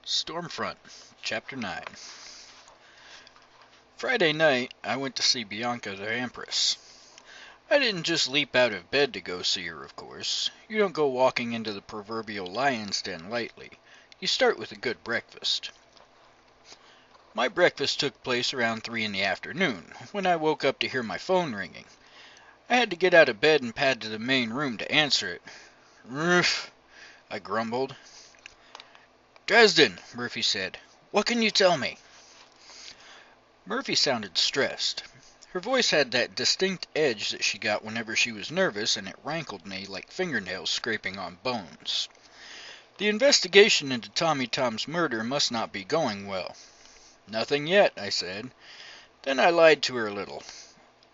Stormfront, Chapter 9. Friday night, I went to see Bianca the Empress. I didn't just leap out of bed to go see her, of course. You don't go walking into the proverbial lion's den lightly. You start with a good breakfast. My breakfast took place around 3 in the afternoon, when I woke up to hear my phone ringing. I had to get out of bed and pad to the main room to answer it. "Rrrf," I grumbled. "Dresden," Murphy said. "What can you tell me?" Murphy sounded stressed. Her voice had that distinct edge that she got whenever she was nervous, and it rankled me like fingernails scraping on bones. The investigation into Tommy Tom's murder must not be going well. "Nothing yet," I said. Then I lied to her a little.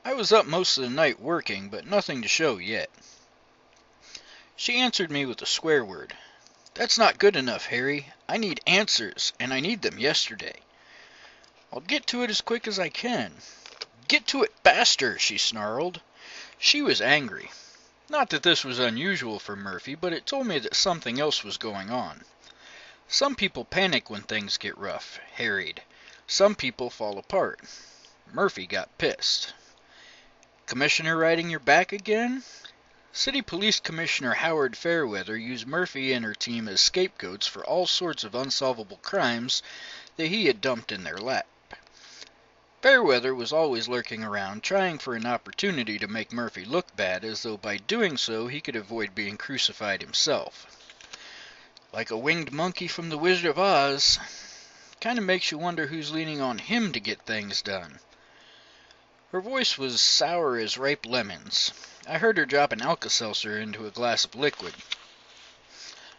I was up most of the night working, but nothing to show yet. She answered me with a swear word. "That's not good enough, Harry. I need answers, and I need them yesterday." "I'll get to it as quick as I can." "Get to it faster," she snarled. She was angry. Not that this was unusual for Murphy, but it told me that something else was going on. Some people panic when things get rough, harried. Some people fall apart. Murphy got pissed. "Commissioner riding your back again?" City Police Commissioner Howard Fairweather used Murphy and her team as scapegoats for all sorts of unsolvable crimes that he had dumped in their lap. Fairweather was always lurking around, trying for an opportunity to make Murphy look bad, as though by doing so he could avoid being crucified himself. Like a winged monkey from the Wizard of Oz. Kinda makes you wonder who's leaning on him to get things done. Her voice was sour as ripe lemons. I heard her drop an Alka-Seltzer into a glass of liquid.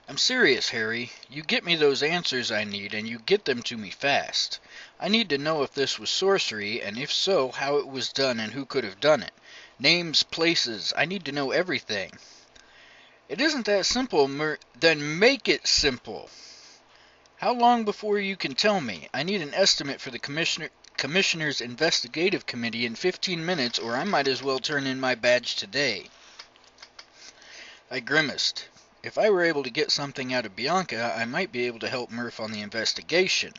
"I'm serious, Harry. You get me those answers I need, and you get them to me fast. I need to know if this was sorcery, and if so, how it was done and who could have done it. Names, places, I need to know everything." "It isn't that simple, Then make it simple." "How long before you can tell me? I need an estimate for the Commissioner's Investigative Committee in 15 minutes, or I might as well turn in my badge today." I grimaced. If I were able to get something out of Bianca, I might be able to help Murph on the investigation.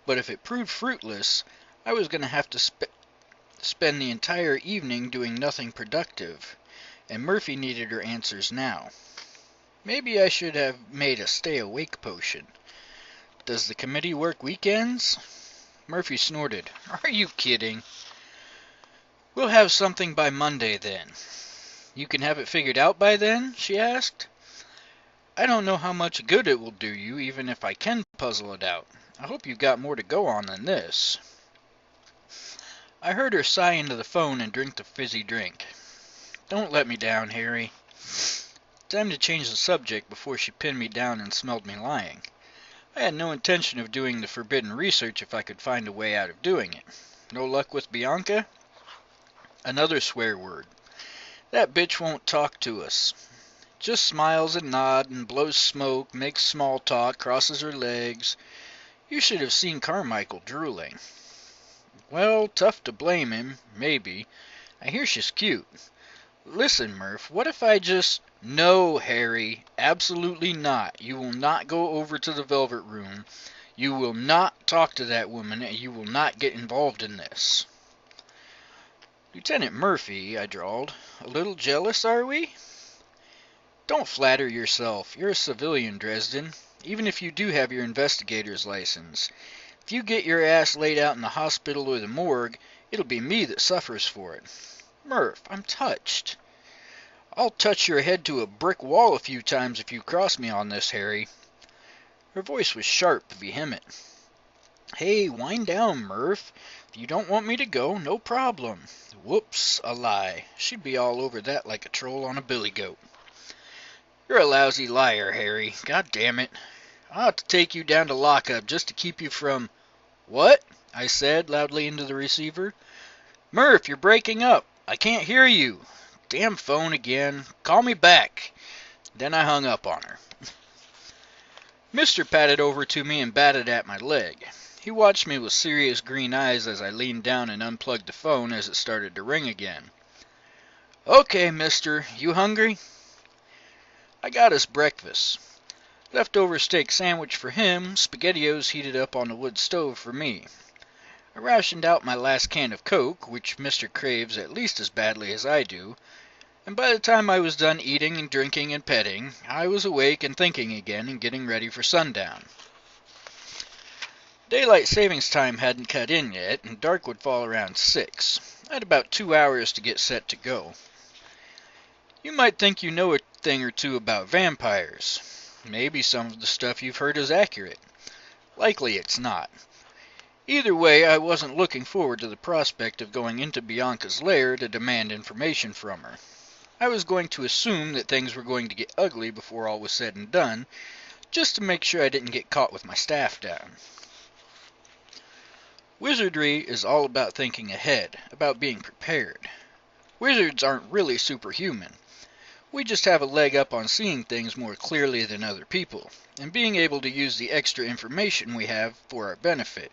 But if it proved fruitless, I was going to have to spend the entire evening doing nothing productive, and Murphy needed her answers now. Maybe I should have made a stay-awake potion. "Does the committee work weekends?" Murphy snorted. "Are you kidding?" "We'll have something by Monday, then." "You can have it figured out by then?" she asked. "I don't know how much good it will do you, even if I can puzzle it out. I hope you've got more to go on than this." I heard her sigh into the phone and drink the fizzy drink. "Don't let me down, Harry." Time to change the subject before she pinned me down and smelled me lying. I had no intention of doing the forbidden research if I could find a way out of doing it. "No luck with Bianca?" Another swear word. "That bitch won't talk to us. Just smiles and nods and blows smoke, makes small talk, crosses her legs. You should have seen Carmichael drooling." "Well, tough to blame him, maybe. I hear she's cute. Listen, Murph, what if I just—" "No, Harry, absolutely not. You will not go over to the Velvet Room. You will not talk to that woman, and you will not get involved in this." "Lieutenant Murphy," I drawled, "a little jealous, are we?" "Don't flatter yourself. You're a civilian, Dresden, even if you do have your investigator's license. If you get your ass laid out in the hospital or the morgue, it'll be me that suffers for it." "Murph, I'm touched." "I'll touch your head to a brick wall a few times if you cross me on this, Harry." Her voice was sharp, vehement. "Hey, wind down, Murph. If you don't want me to go, no problem." Whoops, a lie. She'd be all over that like a troll on a billy goat. "You're a lousy liar, Harry. God damn it. I'll have to take you down to lockup just to keep you from—" "What?" I said loudly into the receiver. "Murph, you're breaking up. I can't hear you. Damn phone again. Call me back." Then I hung up on her. Mister padded over to me and batted at my leg. He watched me with serious green eyes as I leaned down and unplugged the phone as it started to ring again. "Okay, mister, you hungry?" I got us breakfast. Leftover steak sandwich for him, SpaghettiOs heated up on the wood stove for me. I rationed out my last can of Coke, which Mr. craves at least as badly as I do, and by the time I was done eating and drinking and petting, I was awake and thinking again and getting ready for sundown. Daylight savings time hadn't cut in yet, and dark would fall around 6. I had about 2 hours to get set to go. You might think you know a thing or two about vampires. Maybe some of the stuff you've heard is accurate. Likely it's not. Either way, I wasn't looking forward to the prospect of going into Bianca's lair to demand information from her. I was going to assume that things were going to get ugly before all was said and done, just to make sure I didn't get caught with my staff down. Wizardry is all about thinking ahead, about being prepared. Wizards aren't really superhuman. We just have a leg up on seeing things more clearly than other people, and being able to use the extra information we have for our benefit.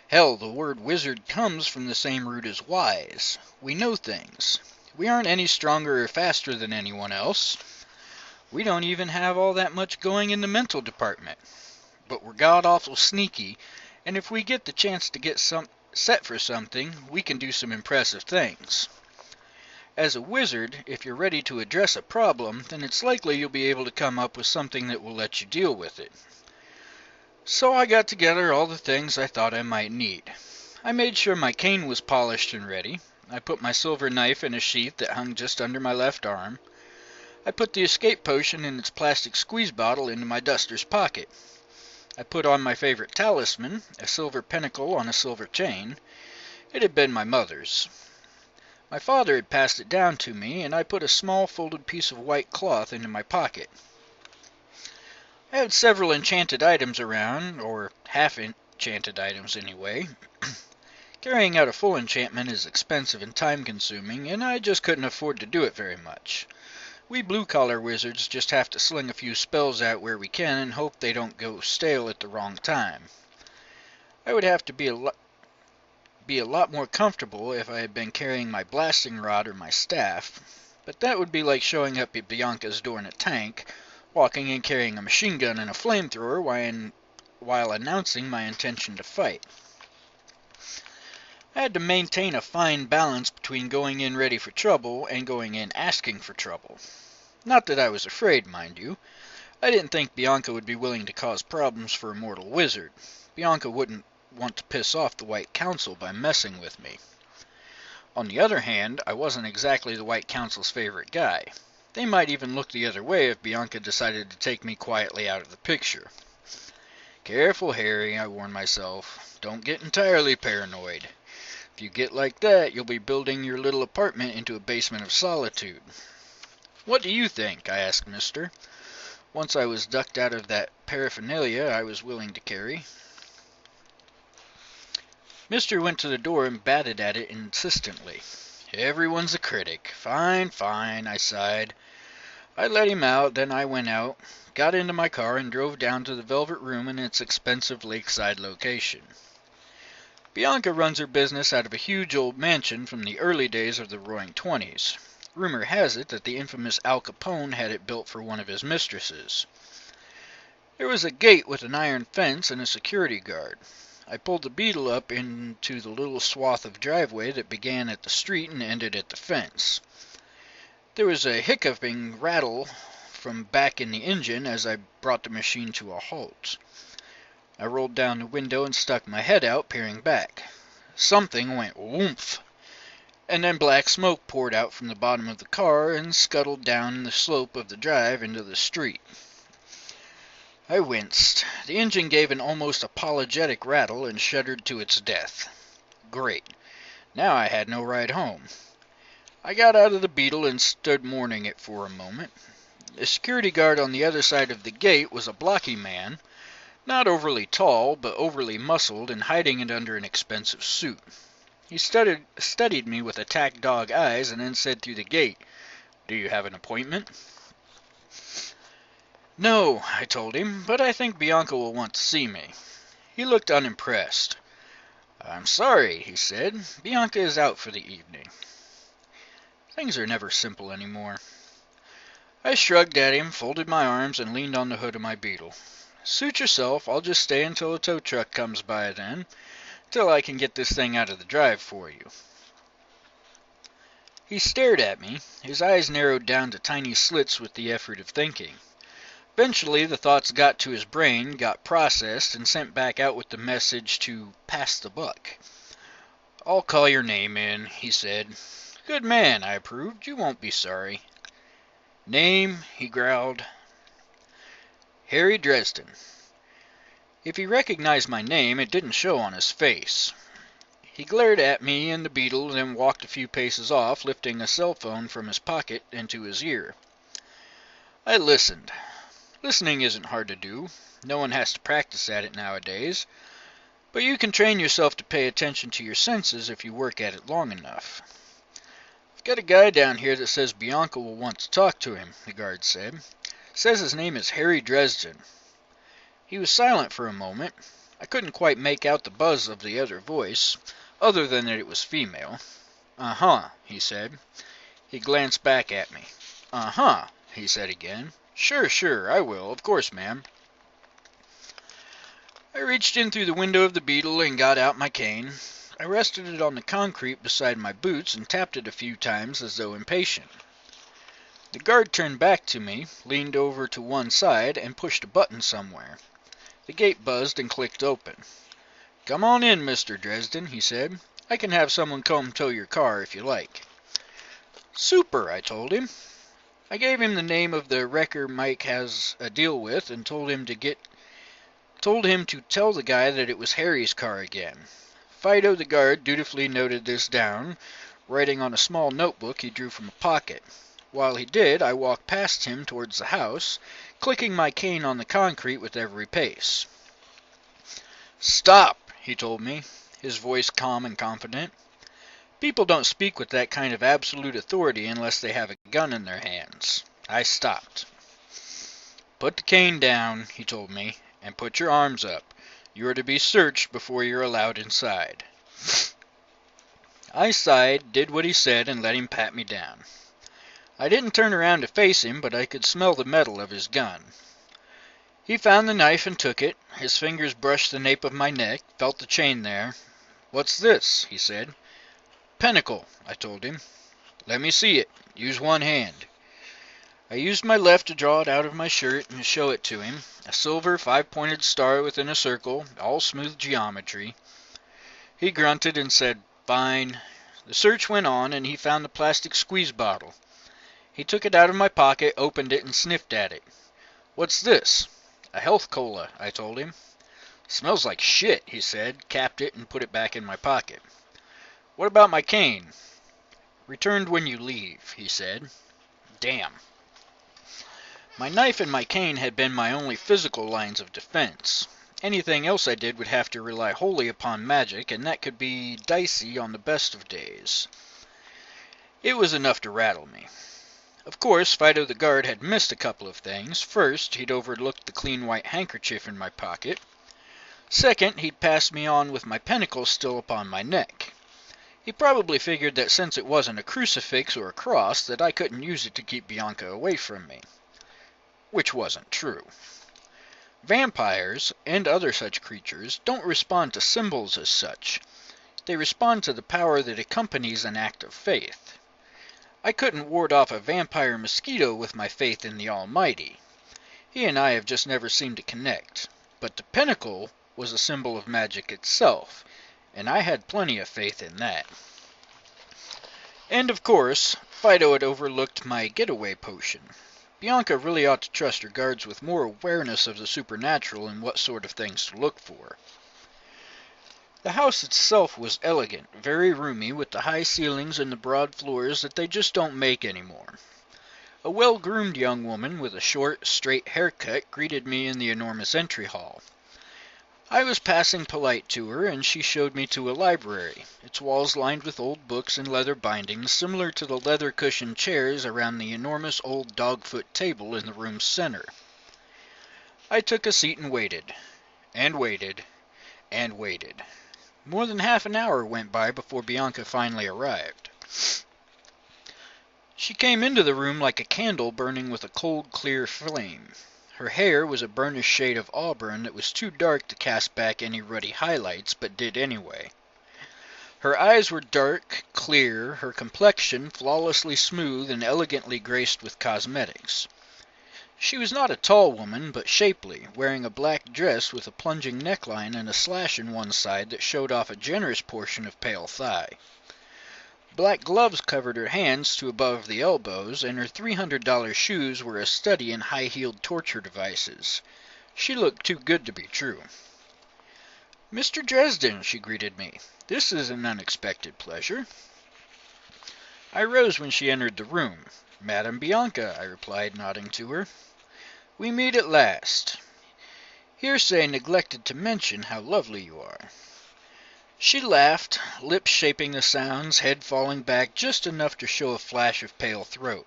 Hell, the word wizard comes from the same root as wise. We know things. We aren't any stronger or faster than anyone else. We don't even have all that much going in the mental department. But we're god-awful sneaky, and if we get the chance to get set for something, we can do some impressive things. As a wizard, if you're ready to address a problem, then it's likely you'll be able to come up with something that will let you deal with it. So I got together all the things I thought I might need. I made sure my cane was polished and ready. I put my silver knife in a sheath that hung just under my left arm. I put the escape potion in its plastic squeeze bottle into my duster's pocket. I put on my favorite talisman, a silver pentacle on a silver chain. It had been my mother's. My father had passed it down to me, and I put a small folded piece of white cloth into my pocket. I had several enchanted items around, or half-enchanted items anyway. Carrying out a full enchantment is expensive and time-consuming, and I just couldn't afford to do it very much. We blue-collar wizards just have to sling a few spells out where we can and hope they don't go stale at the wrong time. I would have to be a lot more comfortable if I had been carrying my blasting rod or my staff, but that would be like showing up at Bianca's door in a tank, walking and carrying a machine gun and a flamethrower while announcing my intention to fight. I had to maintain a fine balance between going in ready for trouble and going in asking for trouble. Not that I was afraid, mind you. I didn't think Bianca would be willing to cause problems for a mortal wizard. Bianca wouldn't want to piss off the White Council by messing with me. On the other hand, I wasn't exactly the White Council's favorite guy. They might even look the other way if Bianca decided to take me quietly out of the picture. Careful, Harry, I warned myself. Don't get entirely paranoid. If you get like that, you'll be building your little apartment into a basement of solitude. What do you think? I asked Mister, once I was ducked out of that paraphernalia I was willing to carry. Mister went to the door and batted at it insistently. Everyone's a critic. Fine, fine, I sighed. I let him out, then I went out, got into my car, and drove down to the Velvet Room in its expensive lakeside location. Bianca runs her business out of a huge old mansion from the early days of the Roaring Twenties. Rumor has it that the infamous Al Capone had it built for one of his mistresses. There was a gate with an iron fence and a security guard. I pulled the Beetle up into the little swath of driveway that began at the street and ended at the fence. There was a hiccuping rattle from back in the engine as I brought the machine to a halt. I rolled down the window and stuck my head out, peering back. Something went whoomph, and then black smoke poured out from the bottom of the car and scuttled down the slope of the drive into the street. I winced. The engine gave an almost apologetic rattle and shuddered to its death. Great. Now I had no ride home. I got out of the Beetle and stood mourning it for a moment. The security guard on the other side of the gate was a blocky man, not overly tall, but overly muscled and hiding it under an expensive suit. He studied me with attack dog eyes and then said through the gate, "Do you have an appointment?" "No," I told him, "but I think Bianca will want to see me." He looked unimpressed. "I'm sorry," he said. "Bianca is out for the evening." Things are never simple anymore. I shrugged at him, folded my arms, and leaned on the hood of my Beetle. Suit yourself, I'll just stay until a tow truck comes by then, till I can get this thing out of the drive for you. He stared at me, his eyes narrowed down to tiny slits with the effort of thinking. Eventually the thoughts got to his brain, got processed, and sent back out with the message to pass the buck. I'll call your name in, he said. Good man, I approved. You won't be sorry. Name, he growled. Harry Dresden. If he recognized my name, it didn't show on his face. He glared at me and the Beetle, then walked a few paces off, lifting a cell phone from his pocket into his ear. I listened. Listening isn't hard to do. No one has to practice at it nowadays. But you can train yourself to pay attention to your senses if you work at it long enough. I've got a guy down here that says Bianca will want to talk to him, the guard said. Says his name is Harry Dresden. He was silent for a moment. I couldn't quite make out the buzz of the other voice, other than that it was female. Uh-huh, he said. He glanced back at me. Uh-huh, he said again. Sure, I will. Of course, ma'am. I reached in through the window of the Beetle and got out my cane. I rested it on the concrete beside my boots and tapped it a few times as though impatient. The guard turned back to me, leaned over to one side, and pushed a button somewhere. The gate buzzed and clicked open. Come on in, Mr. Dresden, he said. I can have someone come tow your car if you like. Super, I told him. I gave him the name of the wrecker Mike has a deal with and told him to tell the guy that it was Harry's car again. Fido the guard dutifully noted this down, writing on a small notebook he drew from a pocket. While he did, I walked past him towards the house, clicking my cane on the concrete with every pace. Stop, he told me, his voice calm and confident. People don't speak with that kind of absolute authority unless they have a gun in their hands. I stopped. Put the cane down, he told me, and put your arms up. You are to be searched before you're allowed inside. I sighed, did what he said, and let him pat me down. I didn't turn around to face him, but I could smell the metal of his gun. He found the knife and took it. His fingers brushed the nape of my neck, felt the chain there. What's this? He said. Pentacle, I told him. Let me see it. Use one hand. I used my left to draw it out of my shirt and show it to him. A silver 5-pointed star within a circle, all smooth geometry. He grunted and said, Fine. The search went on, and he found the plastic squeeze bottle. He took it out of my pocket, opened it, and sniffed at it. What's this? A health cola, I told him. Smells like shit, he said, capped it, and put it back in my pocket. What about my cane? Returned when you leave, he said. Damn. My knife and my cane had been my only physical lines of defense. Anything else I did would have to rely wholly upon magic, and that could be dicey on the best of days. It was enough to rattle me. Of course, Fido the guard had missed a couple of things. First, he'd overlooked the clean white handkerchief in my pocket. Second, he'd passed me on with my pentacle still upon my neck. He probably figured that since it wasn't a crucifix or a cross, that I couldn't use it to keep Bianca away from me. Which wasn't true. Vampires, and other such creatures, don't respond to symbols as such. They respond to the power that accompanies an act of faith. I couldn't ward off a vampire mosquito with my faith in the Almighty. He and I have just never seemed to connect. But the pentacle was a symbol of magic itself, and I had plenty of faith in that. And of course, Fido had overlooked my getaway potion. Bianca really ought to trust her guards with more awareness of the supernatural and what sort of things to look for. The house itself was elegant, very roomy, with the high ceilings and the broad floors that they just don't make anymore. A well-groomed young woman with a short, straight haircut greeted me in the enormous entry hall. I was passing polite to her, and she showed me to a library, its walls lined with old books and leather bindings, similar to the leather-cushioned chairs around the enormous old dog-foot table in the room's center. I took a seat and waited, and waited, and waited. More than half an hour went by before Bianca finally arrived. She came into the room like a candle burning with a cold, clear flame. Her hair was a burnished shade of auburn that was too dark to cast back any ruddy highlights, but did anyway. Her eyes were dark, clear, her complexion flawlessly smooth and elegantly graced with cosmetics. She was not a tall woman, but shapely, wearing a black dress with a plunging neckline and a slash in one side that showed off a generous portion of pale thigh. Black gloves covered her hands to above the elbows, and her $300 shoes were a study in high-heeled torture devices. She looked too good to be true. "Mr. Dresden," she greeted me. "This is an unexpected pleasure." I rose when she entered the room. "Madame Bianca," I replied, nodding to her. "We meet at last. Hearsay neglected to mention how lovely you are." She laughed, lips shaping the sounds, head falling back just enough to show a flash of pale throat.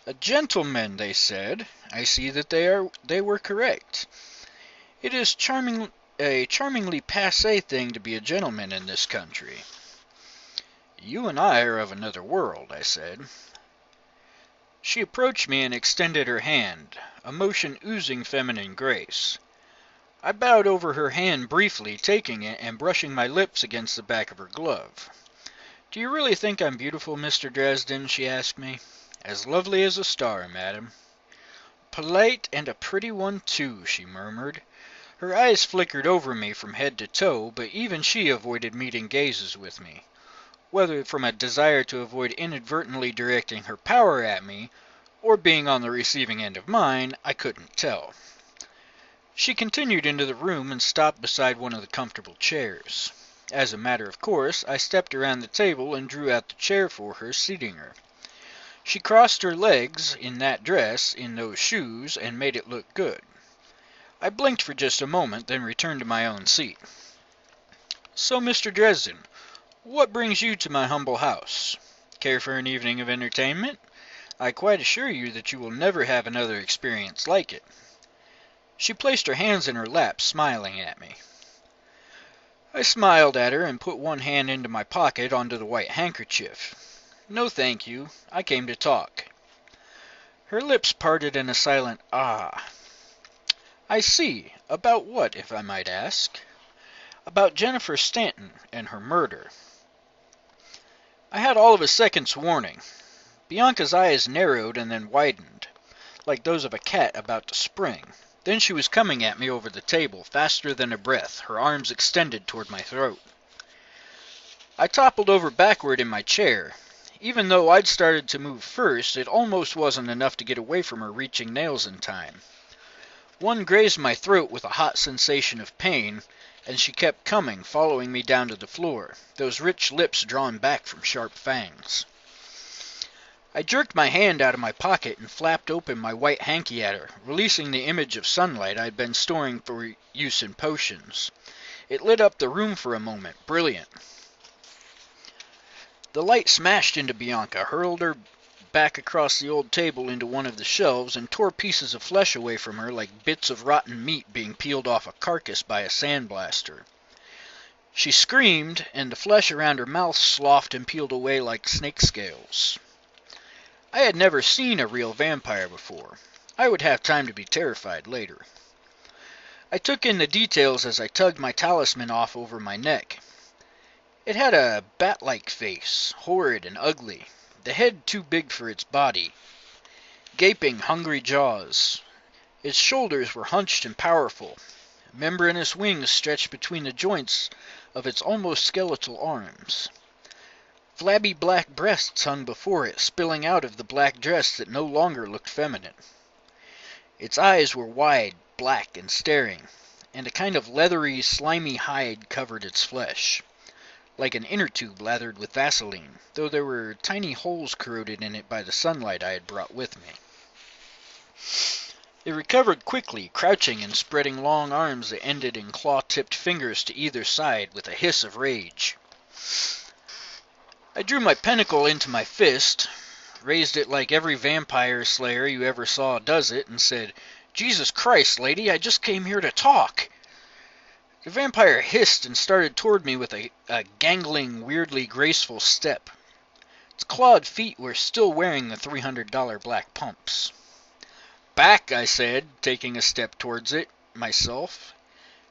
"A gentleman," they said. I see that they were correct. It is a charmingly passé thing to be a gentleman in this country. "You and I are of another world," I said. She approached me and extended her hand, a motion oozing feminine grace. I bowed over her hand briefly, taking it and brushing my lips against the back of her glove. "Do you really think I'm beautiful, Mr. Dresden?" she asked me. "As lovely as a star, madam." "Polite and a pretty one, too," she murmured. Her eyes flickered over me from head to toe, but even she avoided meeting gazes with me. Whether from a desire to avoid inadvertently directing her power at me, or being on the receiving end of mine, I couldn't tell. She continued into the room and stopped beside one of the comfortable chairs. As a matter of course, I stepped around the table and drew out the chair for her, seating her. She crossed her legs, in that dress, in those shoes, and made it look good. I blinked for just a moment, then returned to my own seat. "So, Mr. Dresden, what brings you to my humble house? Care for an evening of entertainment? I quite assure you that you will never have another experience like it." She placed her hands in her lap, smiling at me. I smiled at her and put one hand into my pocket onto the white handkerchief. "No, thank you. I came to talk." Her lips parted in a silent "ah." "I see. About what, if I might ask?" "About Jennifer Stanton and her murder." I had all of a second's warning. Bianca's eyes narrowed and then widened, like those of a cat about to spring. Then she was coming at me over the table, faster than a breath, her arms extended toward my throat. I toppled over backward in my chair. Even though I'd started to move first, it almost wasn't enough to get away from her reaching nails in time. One grazed my throat with a hot sensation of pain, and she kept coming, following me down to the floor, those rich lips drawn back from sharp fangs. I jerked my hand out of my pocket and flapped open my white hanky at her, releasing the image of sunlight I'd been storing for use in potions. It lit up the room for a moment, brilliant. The light smashed into Bianca, hurled her back across the old table into one of the shelves, and tore pieces of flesh away from her like bits of rotten meat being peeled off a carcass by a sandblaster. She screamed, and the flesh around her mouth sloughed and peeled away like snake scales. I had never seen a real vampire before. I would have time to be terrified later. I took in the details as I tugged my talisman off over my neck. It had a bat-like face, horrid and ugly, the head too big for its body, gaping, hungry jaws. Its shoulders were hunched and powerful. Membranous wings stretched between the joints of its almost skeletal arms. Flabby black breasts hung before it, spilling out of the black dress that no longer looked feminine. Its eyes were wide, black, and staring, and a kind of leathery, slimy hide covered its flesh, like an inner tube lathered with Vaseline, though there were tiny holes corroded in it by the sunlight I had brought with me. It recovered quickly, crouching and spreading long arms that ended in claw-tipped fingers to either side with a hiss of rage. I drew my pentacle into my fist, raised it like every vampire slayer you ever saw does it, and said, "Jesus Christ, lady, I just came here to talk." The vampire hissed and started toward me with a gangling, weirdly graceful step. Its clawed feet were still wearing the $300 black pumps. "Back," I said, taking a step towards it, myself.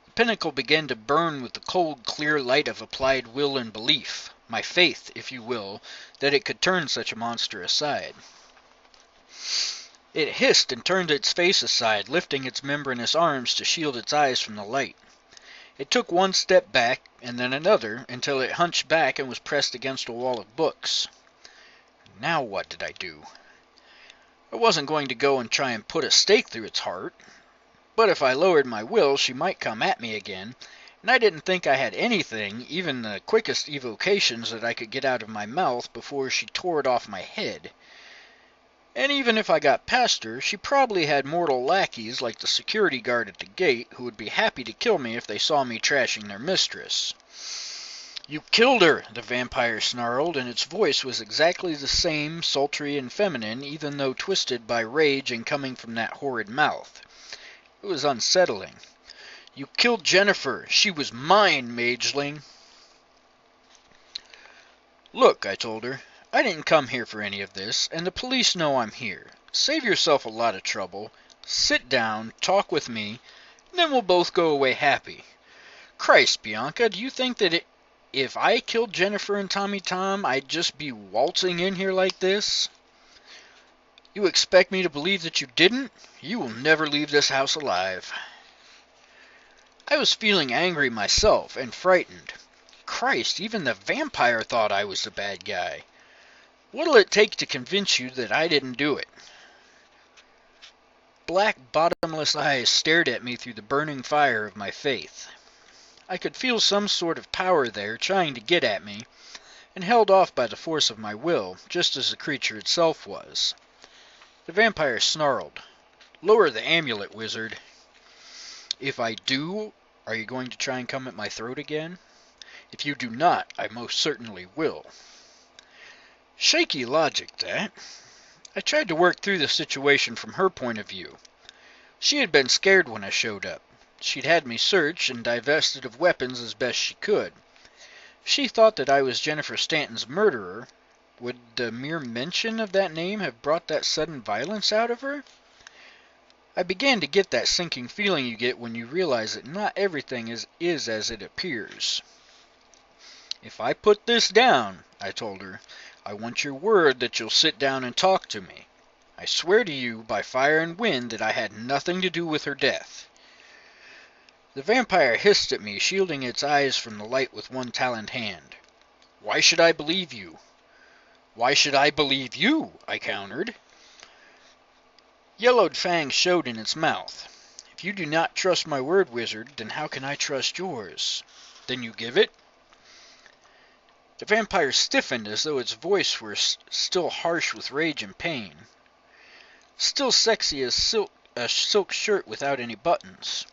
The pinnacle began to burn with the cold, clear light of applied will and belief, my faith, if you will, that it could turn such a monster aside. It hissed and turned its face aside, lifting its membranous arms to shield its eyes from the light. It took one step back, and then another, until it hunched back and was pressed against a wall of books. Now what did I do? I wasn't going to go and try and put a stake through its heart, but if I lowered my will, she might come at me again, and I didn't think I had anything, even the quickest evocations that I could get out of my mouth before she tore it off my head. And even if I got past her, she probably had mortal lackeys like the security guard at the gate who would be happy to kill me if they saw me trashing their mistress. "You killed her," the vampire snarled, and its voice was exactly the same, sultry and feminine, even though twisted by rage and coming from that horrid mouth. It was unsettling. "You killed Jennifer. She was mine, mageling." "Look," I told her, "I didn't come here for any of this, and the police know I'm here. Save yourself a lot of trouble. Sit down, talk with me, and then we'll both go away happy. Christ, Bianca, do you think that if I killed Jennifer and Tommy Tom, I'd just be waltzing in here like this? You expect me to believe that you didn't? You will never leave this house alive." I was feeling angry myself, and frightened. Christ, even the vampire thought I was the bad guy. What'll it take to convince you that I didn't do it? Black, bottomless eyes stared at me through the burning fire of my faith. I could feel some sort of power there trying to get at me, and held off by the force of my will, just as the creature itself was. The vampire snarled, "Lower the amulet, wizard." "If I do, are you going to try and come at my throat again?" "If you do not, I most certainly will." Shaky logic, that. I tried to work through the situation from her point of view. She had been scared when I showed up. She'd had me searched and divested of weapons as best she could. If she thought that I was Jennifer Stanton's murderer, would the mere mention of that name have brought that sudden violence out of her? I began to get that sinking feeling you get when you realize that not everything is as it appears. "If I put this down," I told her, "I want your word that you'll sit down and talk to me. I swear to you, by fire and wind, that I had nothing to do with her death." The vampire hissed at me, shielding its eyes from the light with one taloned hand. "Why should I believe you?" "Why should I believe you?" I countered. Yellowed fangs showed in its mouth. "If you do not trust my word, wizard, then how can I trust yours?" "Then you give it?" The vampire stiffened as though its voice were still harsh with rage and pain. Still sexy as a silk shirt without any buttons.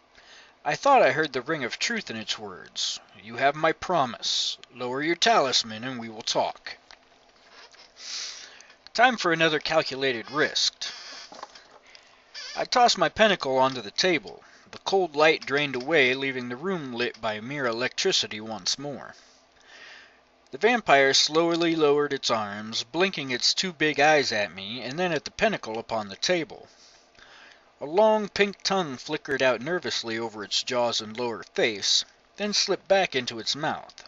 I thought I heard the ring of truth in its words. "You have my promise. Lower your talisman and we will talk." Time for another calculated risk. I tossed my pentacle onto the table. The cold light drained away, leaving the room lit by mere electricity once more. The vampire slowly lowered its arms, blinking its two big eyes at me, and then at the pentacle upon the table. A long pink tongue flickered out nervously over its jaws and lower face, then slipped back into its mouth.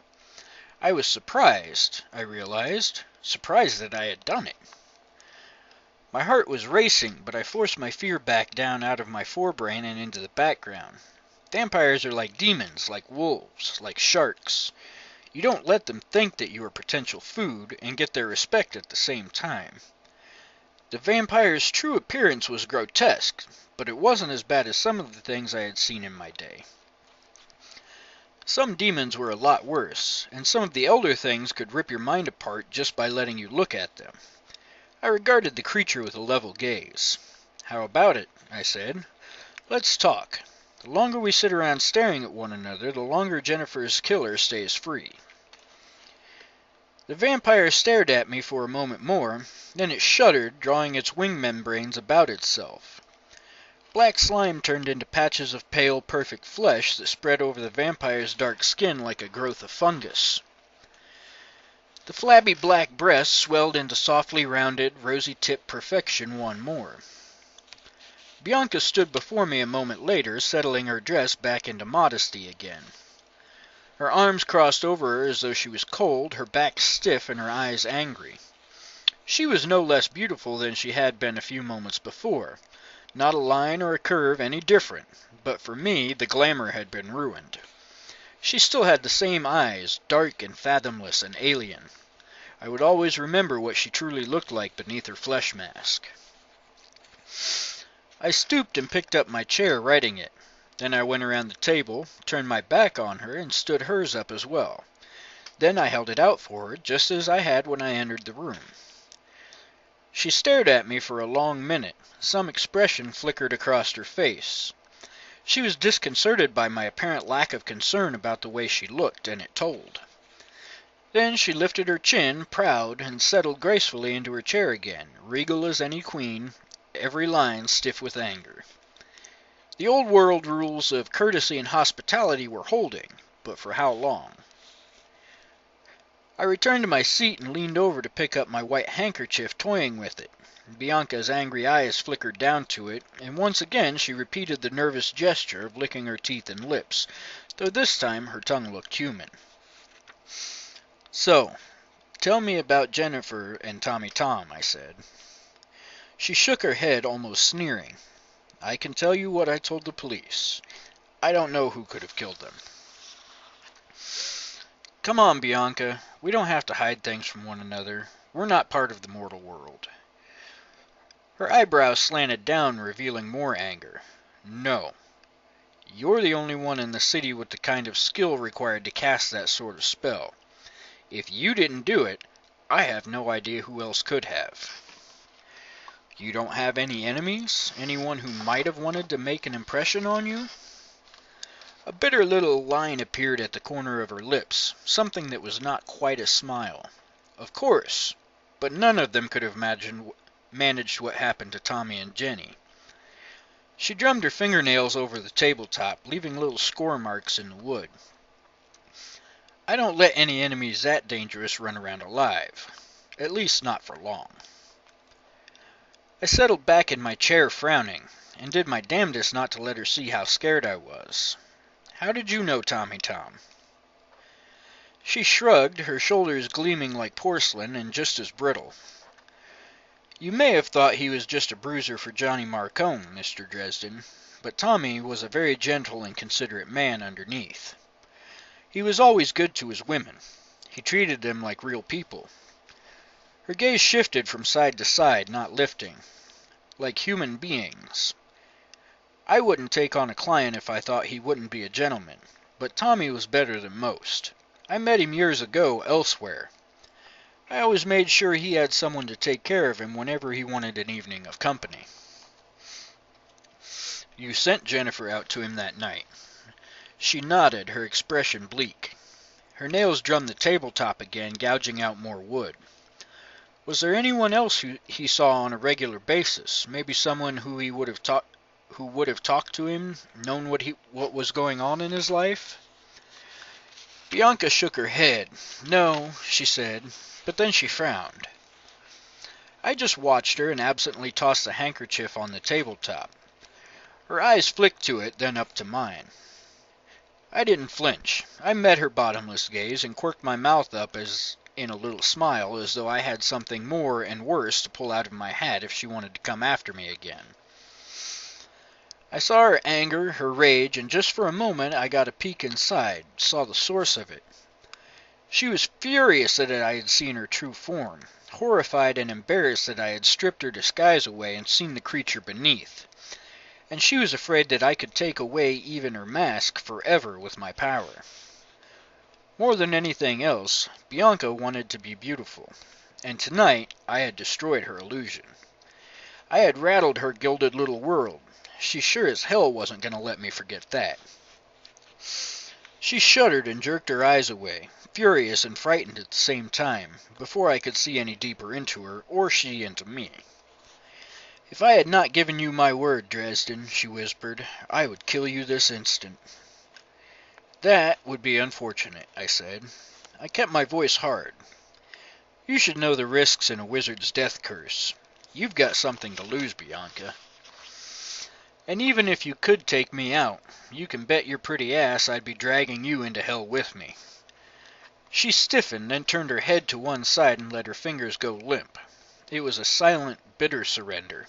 I was surprised, I realized, surprised that I had done it. My heart was racing, but I forced my fear back down out of my forebrain and into the background. Vampires are like demons, like wolves, like sharks. You don't let them think that you are potential food and get their respect at the same time. The vampire's true appearance was grotesque, but it wasn't as bad as some of the things I had seen in my day. Some demons were a lot worse, and some of the elder things could rip your mind apart just by letting you look at them. I regarded the creature with a level gaze. "How about it?" I said. "Let's talk. The longer we sit around staring at one another, the longer Jennifer's killer stays free." The vampire stared at me for a moment more, then it shuddered, drawing its wing membranes about itself. Black slime turned into patches of pale, perfect flesh that spread over the vampire's dark skin like a growth of fungus. The flabby black breasts swelled into softly rounded, rosy-tipped perfection one more. Bianca stood before me a moment later, settling her dress back into modesty again. Her arms crossed over her as though she was cold, her back stiff and her eyes angry. She was no less beautiful than she had been a few moments before. Not a line or a curve any different, but for me the glamour had been ruined. She still had the same eyes, dark and fathomless and alien. I would always remember what she truly looked like beneath her flesh mask. I stooped and picked up my chair, righting it. Then I went around the table, turned my back on her, and stood hers up as well. Then I held it out for her, just as I had when I entered the room. She stared at me for a long minute. Some expression flickered across her face. She was disconcerted by my apparent lack of concern about the way she looked, and it told. Then she lifted her chin, proud, and settled gracefully into her chair again, regal as any queen, every line stiff with anger. The old world rules of courtesy and hospitality were holding, but for how long? I returned to my seat and leaned over to pick up my white handkerchief, toying with it. Bianca's angry eyes flickered down to it, and once again she repeated the nervous gesture of licking her teeth and lips, though this time her tongue looked human. "So, tell me about Jennifer and Tommy Tom," I said. She shook her head, almost sneering. "I can tell you what I told the police. I don't know who could have killed them." "Come on, Bianca. We don't have to hide things from one another. We're not part of the mortal world." Her eyebrows slanted down, revealing more anger. "No. You're the only one in the city with the kind of skill required to cast that sort of spell. If you didn't do it, I have no idea who else could have." "You don't have any enemies? Anyone who might have wanted to make an impression on you?" A bitter little line appeared at the corner of her lips, something that was not quite a smile. "Of course, but none of them could have managed what happened to Tommy and Jenny." She drummed her fingernails over the tabletop, leaving little score marks in the wood. "I don't let any enemies that dangerous run around alive. At least not for long." I settled back in my chair, frowning, and did my damnedest not to let her see how scared I was. "How did you know Tommy Tom?" She shrugged, her shoulders gleaming like porcelain and just as brittle. "You may have thought he was just a bruiser for Johnny Marcone, Mr. Dresden, but Tommy was a very gentle and considerate man underneath. He was always good to his women. He treated them like real people." Her gaze shifted from side to side, not lifting. "Like human beings. I wouldn't take on a client if I thought he wouldn't be a gentleman, but Tommy was better than most. I met him years ago, elsewhere. I always made sure he had someone to take care of him whenever he wanted an evening of company." "You sent Jennifer out to him that night." She nodded, her expression bleak. Her nails drummed the tabletop again, gouging out more wood. "Was there anyone else who he saw on a regular basis? Maybe someone who would have talked to him, known what was going on in his life?" Bianca shook her head. "No," she said, but then she frowned. I just watched her and absently tossed the handkerchief on the tabletop. Her eyes flicked to it, then up to mine. I didn't flinch. I met her bottomless gaze and quirked my mouth up as in a little smile, as though I had something more and worse to pull out of my hat if she wanted to come after me again. I saw her anger, her rage, and just for a moment I got a peek inside, saw the source of it. She was furious that I had seen her true form, horrified and embarrassed that I had stripped her disguise away and seen the creature beneath. And she was afraid that I could take away even her mask forever with my power. More than anything else, Bianca wanted to be beautiful, and tonight I had destroyed her illusion. I had rattled her gilded little world. She sure as hell wasn't going to let me forget that. She shuddered and jerked her eyes away, furious and frightened at the same time, before I could see any deeper into her, or she into me. "If I had not given you my word, Dresden," she whispered, "I would kill you this instant." "That would be unfortunate," I said. I kept my voice hard. You should know the risks in a wizard's death curse. You've got something to lose, Bianca. And even if you could take me out, you can bet your pretty ass I'd be dragging you into hell with me. She stiffened, then turned her head to one side and let her fingers go limp. It was a silent, bitter surrender.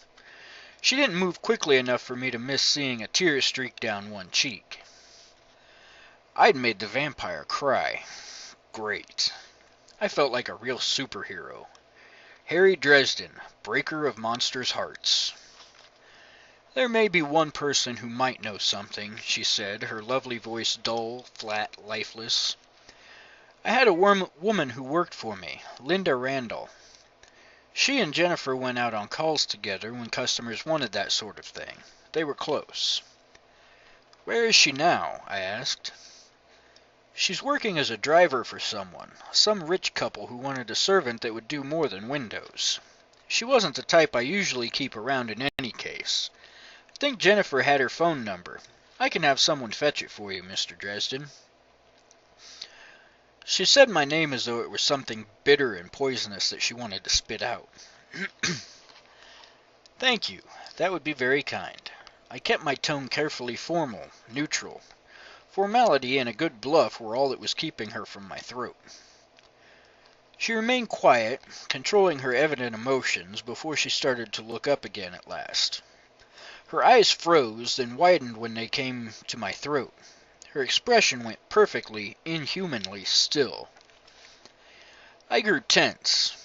She didn't move quickly enough for me to miss seeing a tear streak down one cheek. I'd made the vampire cry. Great. I felt like a real superhero. Harry Dresden, breaker of monsters' hearts. There may be one person who might know something, she said, her lovely voice dull, flat, lifeless. I had a woman who worked for me, Linda Randall. She and Jennifer went out on calls together when customers wanted that sort of thing. They were close. Where is she now? I asked. She's working as a driver for someone, some rich couple who wanted a servant that would do more than windows. She wasn't the type I usually keep around in any case. I think Jennifer had her phone number. I can have someone fetch it for you, Mr. Dresden. She said my name as though it were something bitter and poisonous that she wanted to spit out. Thank you. That would be very kind. I kept my tone carefully formal, neutral. Formality and a good bluff were all that was keeping her from my throat. She remained quiet, controlling her evident emotions, before she started to look up again at last. Her eyes froze, then widened when they came to my throat. Her expression went perfectly, inhumanly still. I grew tense.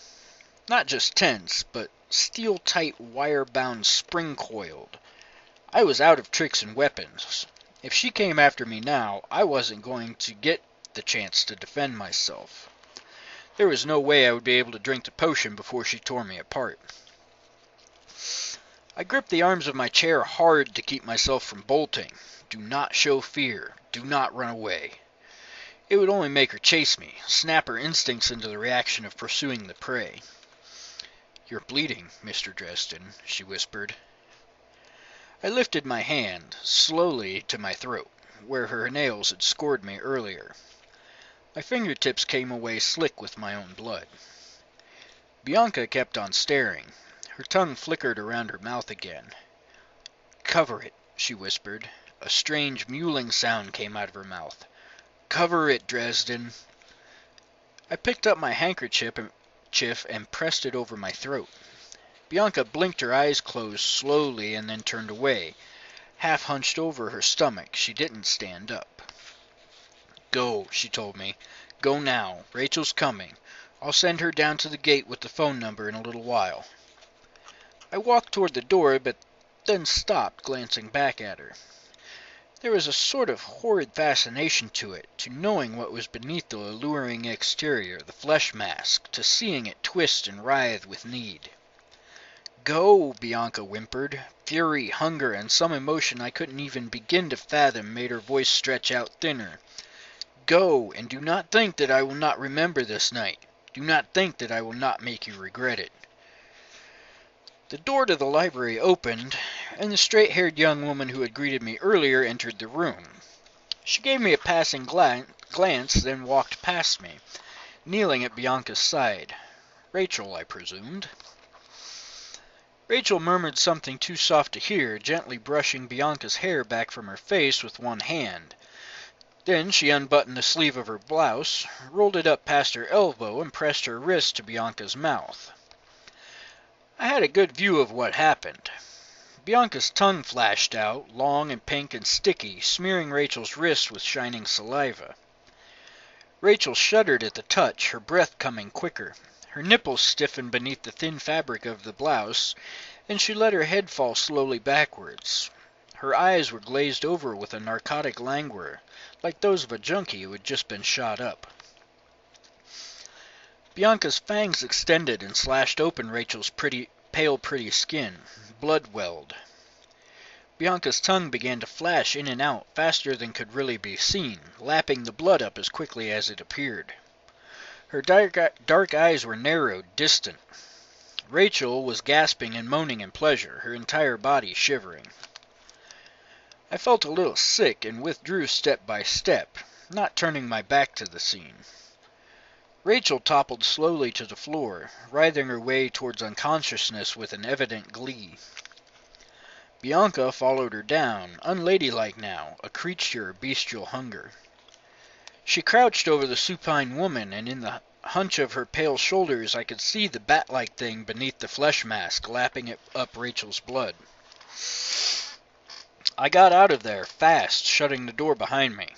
Not just tense, but steel-tight, wire-bound, spring-coiled. I was out of tricks and weapons. If she came after me now, I wasn't going to get the chance to defend myself. There was no way I would be able to drink the potion before she tore me apart. I gripped the arms of my chair hard to keep myself from bolting. Do not show fear. Do not run away. It would only make her chase me, snap her instincts into the reaction of pursuing the prey. You're bleeding, Mr. Dresden, she whispered. I lifted my hand, slowly, to my throat, where her nails had scored me earlier. My fingertips came away slick with my own blood. Bianca kept on staring. Her tongue flickered around her mouth again. Cover it, she whispered. A strange mewling sound came out of her mouth. Cover it, Dresden. I picked up my handkerchief and pressed it over my throat. Bianca blinked, her eyes closed slowly and then turned away. Half hunched over her stomach, she didn't stand up. Go, she told me. Go now. Rachel's coming. I'll send her down to the gate with the phone number in a little while. I walked toward the door, but then stopped, glancing back at her. There was a sort of horrid fascination to it, to knowing what was beneath the alluring exterior, the flesh mask, to seeing it twist and writhe with need. Go, Bianca whimpered. Fury, hunger, and some emotion I couldn't even begin to fathom made her voice stretch out thinner. Go, and do not think that I will not remember this night. Do not think that I will not make you regret it. The door to the library opened, and the straight-haired young woman who had greeted me earlier entered the room. She gave me a passing glance, then walked past me, kneeling at Bianca's side. Rachel, I presumed. Rachel murmured something too soft to hear, gently brushing Bianca's hair back from her face with one hand. Then she unbuttoned the sleeve of her blouse, rolled it up past her elbow, and pressed her wrist to Bianca's mouth. I had a good view of what happened. Bianca's tongue flashed out, long and pink and sticky, smearing Rachel's wrist with shining saliva. Rachel shuddered at the touch, her breath coming quicker. Her nipples stiffened beneath the thin fabric of the blouse, and she let her head fall slowly backwards. Her eyes were glazed over with a narcotic languor, like those of a junkie who had just been shot up. Bianca's fangs extended and slashed open Rachel's pale pretty skin. Blood welled. Bianca's tongue began to flash in and out, faster than could really be seen, lapping the blood up as quickly as it appeared. Her dark eyes were narrowed, distant. Rachel was gasping and moaning in pleasure, her entire body shivering. I felt a little sick and withdrew step by step, not turning my back to the scene. Rachel toppled slowly to the floor, writhing her way towards unconsciousness with an evident glee. Bianca followed her down, unladylike now, a creature of bestial hunger. She crouched over the supine woman, and in the hunch of her pale shoulders I could see the bat-like thing beneath the flesh mask lapping up Rachel's blood. I got out of there, fast, shutting the door behind me.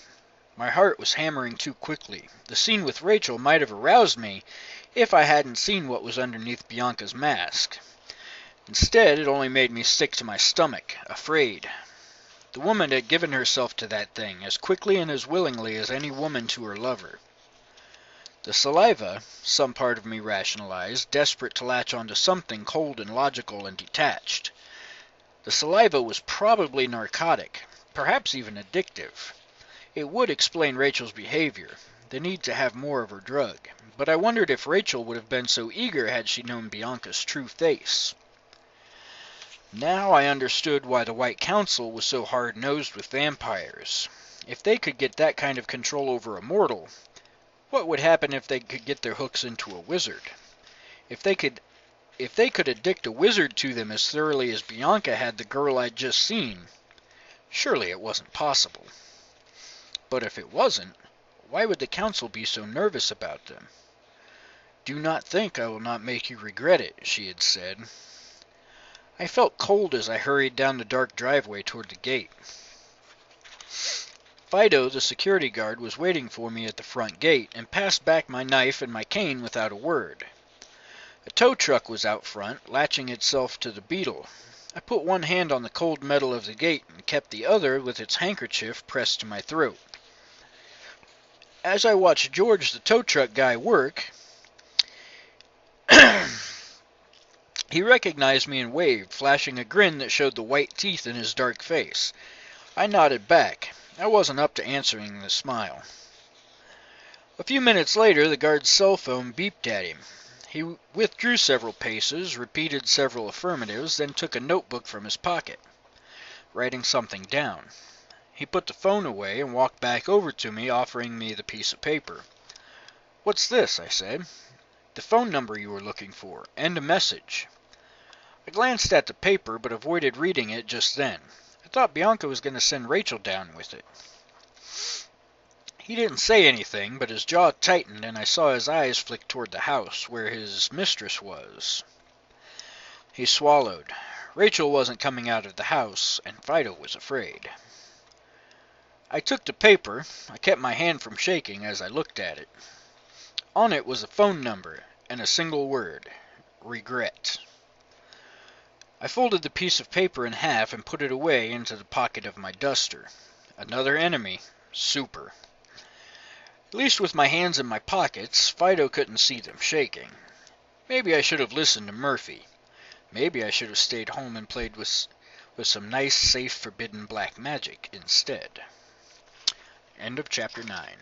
My heart was hammering too quickly. The scene with Rachel might have aroused me if I hadn't seen what was underneath Bianca's mask. Instead, it only made me sick to my stomach, afraid. The woman had given herself to that thing as quickly and as willingly as any woman to her lover. The saliva, some part of me rationalized, desperate to latch onto something cold and logical and detached. The saliva was probably narcotic, perhaps even addictive. It would explain Rachel's behavior, the need to have more of her drug, but I wondered if Rachel would have been so eager had she known Bianca's true face. Now I understood why the White Council was so hard-nosed with vampires. If they could get that kind of control over a mortal, what would happen if they could get their hooks into a wizard? If they could addict a wizard to them as thoroughly as Bianca had the girl I'd just seen, surely it wasn't possible. But if it wasn't, why would the council be so nervous about them? "Do not think I will not make you regret it," she had said. I felt cold as I hurried down the dark driveway toward the gate. Fido, the security guard, was waiting for me at the front gate and passed back my knife and my cane without a word. A tow truck was out front, latching itself to the beetle. I put one hand on the cold metal of the gate and kept the other with its handkerchief pressed to my throat. As I watched George, the tow truck guy, work, he recognized me and waved, flashing a grin that showed the white teeth in his dark face. I nodded back. I wasn't up to answering the smile. A few minutes later, the guard's cell phone beeped at him. He withdrew several paces, repeated several affirmatives, then took a notebook from his pocket, writing something down. He put the phone away and walked back over to me, offering me the piece of paper. "What's this?" I said. "The phone number you were looking for, and a message." I glanced at the paper, but avoided reading it just then. I thought Bianca was going to send Rachel down with it. He didn't say anything, but his jaw tightened, and I saw his eyes flick toward the house, where his mistress was. He swallowed. Rachel wasn't coming out of the house, and Fido was afraid. I took the paper. I kept my hand from shaking as I looked at it. On it was a phone number, and a single word: regret. I folded the piece of paper in half and put it away into the pocket of my duster. Another enemy. Super. At least with my hands in my pockets, Fido couldn't see them shaking. Maybe I should have listened to Murphy. Maybe I should have stayed home and played with some nice, safe, forbidden black magic instead. End of chapter 9.